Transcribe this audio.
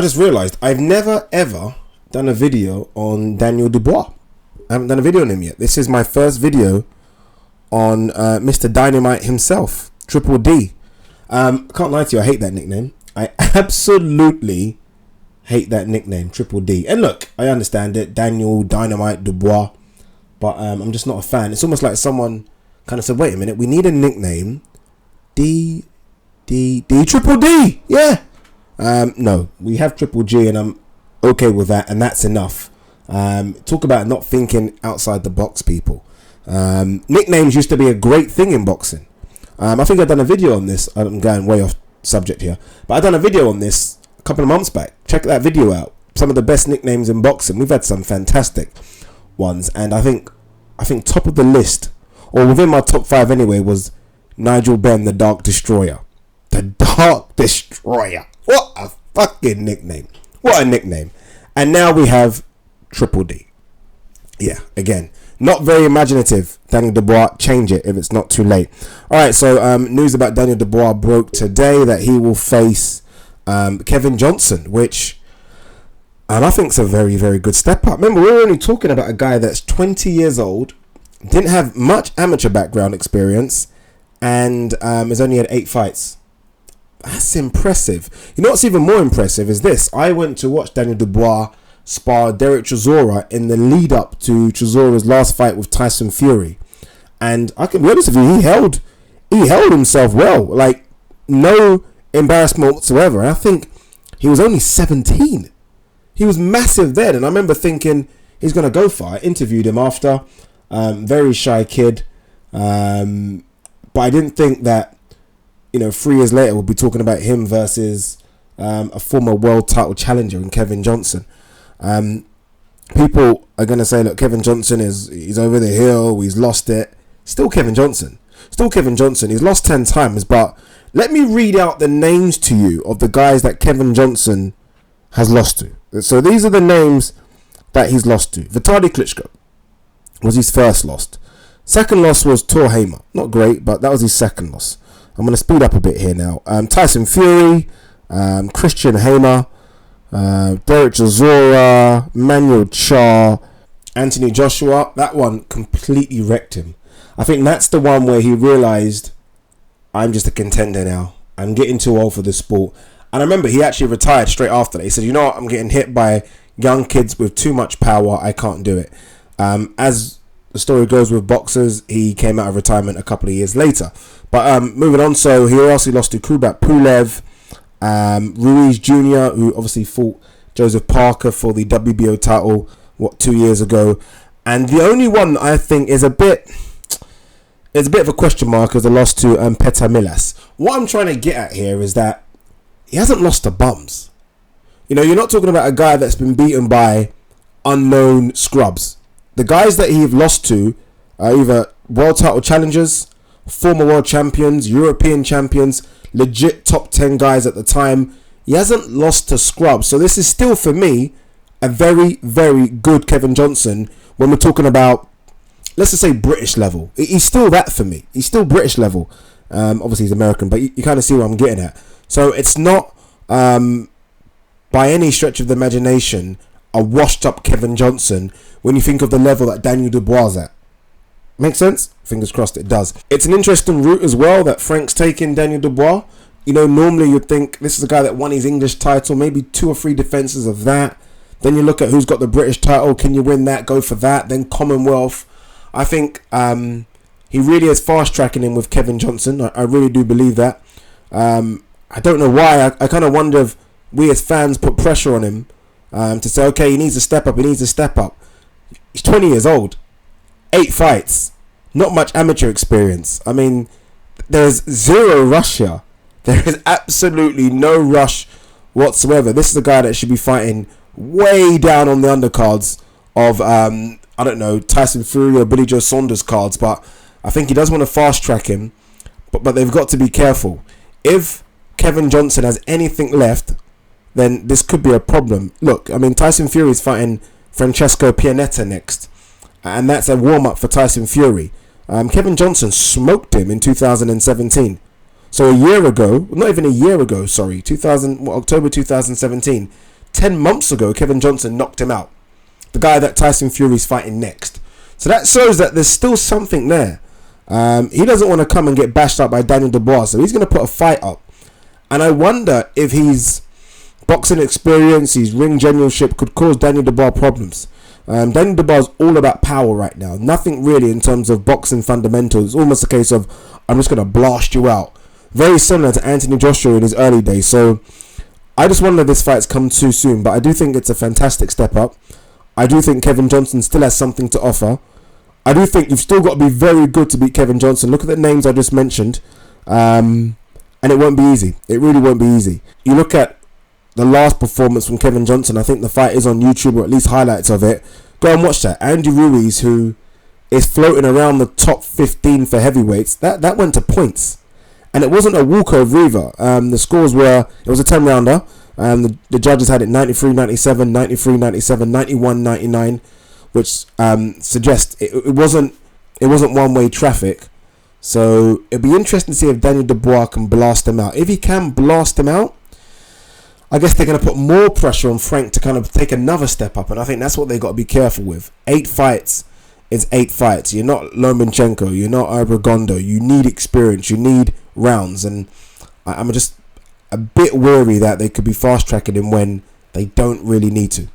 just realised I've never ever done a video on Daniel Dubois. I haven't done a video on him yet. This is my first video on Mr. Dynamite himself, Triple D. I can't lie to you, I hate that nickname. I absolutely hate that nickname, Triple D. And look, I understand it, Daniel Dynamite Dubois, but I'm just not a fan. It's almost like someone kind of said, wait a minute, we need a nickname. Triple D, yeah. No, we have Triple G and I'm okay with that, and that's enough. Talk about not thinking outside the box, people. Nicknames used to be a great thing in boxing. I think I've done a video on this. I'm going way off subject here, but I've done a video on this a couple of months back. Check that video out. Some of the best nicknames in boxing. We've had some fantastic ones, and I think top of the list, or within my top 5 anyway, was Nigel Benn, the Dark Destroyer. The Dark Destroyer. What a fucking nickname. What a nickname. And now we have Triple D. Yeah, again, not very imaginative. Daniel Dubois, change it if it's not too late. Alright, so news about Daniel Dubois broke today that he will face Kevin Johnson, which, and I think it's a very, very good step up. Remember, we were only talking about a guy that's 20 years old, didn't have much amateur background experience, and has only had 8 fights. That's impressive. You know what's even more impressive is this. I went to watch Daniel Dubois spar Derek Chisora in the lead up to Chisora's last fight with Tyson Fury, and I can be honest with you, he held himself well, like no embarrassment whatsoever. And I think he was only 17. He was massive then, and I remember thinking he's gonna go far. I interviewed him after, very shy kid, but I didn't think that, 3 years later we'll be talking about him versus a former world title challenger in Kevin Johnson. People are going to say, look, Kevin Johnson he's over the hill, he's lost it. Still Kevin Johnson. He's lost 10 times, but let me read out the names to you of the guys that Kevin Johnson has lost to. So these are the names that he's lost to. Vitaly Klitschko was his first loss. Second loss was Tor Hamer. Not great, but that was his second loss. I'm going to speed up a bit here now. Tyson Fury, Christian Hamer, Derek Chisora, Manuel Char, Anthony Joshua. That one completely wrecked him. I think that's the one where he realised, I'm just a contender now. I'm getting too old for this sport. And I remember he actually retired straight after that. He said, you know what, I'm getting hit by young kids with too much power. I can't do it. As the story goes with boxers, he came out of retirement a couple of years later. But moving on, so he also lost to Kubrat Pulev, Ruiz Jr., who obviously fought Joseph Parker for the WBO title, 2 years ago. And the only one I think is a bit of a question mark is the loss to Petar Milas. What I'm trying to get at here is that he hasn't lost to bums. You're not talking about a guy that's been beaten by unknown scrubs. The guys that he've lost to are either world title challengers, former world champions, European champions, legit top 10 guys at the time. He hasn't lost to scrubs. So this is still, for me, a very, very good Kevin Johnson when we're talking about, let's just say, British level. He's still that for me. He's still British level. Obviously, he's American, but you kind of see what I'm getting at. So it's not, by any stretch of the imagination, a washed-up Kevin Johnson when you think of the level that Daniel Dubois is at. Make sense? Fingers crossed it does. It's an interesting route as well that Frank's taking Daniel Dubois. Normally you'd think this is a guy that won his English title, maybe 2 or 3 defenses of that. Then you look at who's got the British title. Can you win that? Go for that. Then Commonwealth. I think he really is fast-tracking him with Kevin Johnson. I really do believe that. I don't know why. I kind of wonder if we as fans put pressure on him to say, okay, he needs to step up. He's 20 years old. 8 fights, not much amateur experience. I mean, there's zero rush here. There is absolutely no rush whatsoever. This is a guy that should be fighting way down on the undercards of, Tyson Fury or Billy Joe Saunders cards. But I think he does want to fast track him. But they've got to be careful. If Kevin Johnson has anything left, then this could be a problem. Look, I mean, Tyson Fury is fighting Francesco Pianetta next. And that's a warm-up for Tyson Fury. Kevin Johnson smoked him in 2017. So a year ago, not even a year ago, sorry, October 2017, 10 months ago, Kevin Johnson knocked him out. The guy that Tyson Fury's fighting next. So that shows that there's still something there. He doesn't want to come and get bashed up by Daniel Dubois, so he's going to put a fight up. And I wonder if his boxing experience, his ring generalship could cause Daniel Dubois problems. Daniel Dubois is all about power right now. Nothing really in terms of boxing fundamentals. It's almost a case of, I'm just going to blast you out. Very similar to Anthony Joshua in his early days. So I just wonder if this fight's come too soon. But I do think it's a fantastic step up. I do think Kevin Johnson still has something to offer. I do think you've still got to be very good to beat Kevin Johnson. Look at the names I just mentioned. And it won't be easy. It really won't be easy. You look at the last performance from Kevin Johnson. I think the fight is on YouTube, or at least highlights of it. Go and watch that. Andy Ruiz, who is floating around the top 15 for heavyweights, that went to points. And it wasn't a walkover either. The scores were, it was a 10-rounder. The judges had it 93-97, 93-97, 91-99, which suggests it wasn't one-way traffic. So it'll be interesting to see if Daniel Dubois can blast him out. If he can blast him out, I guess they're going to put more pressure on Frank to kind of take another step up, and I think that's what they got to be careful with. 8 fights is 8 fights. You're not Lomachenko, you're not Obregondo. You need experience, you need rounds, and I'm just a bit worried that they could be fast tracking him when they don't really need to.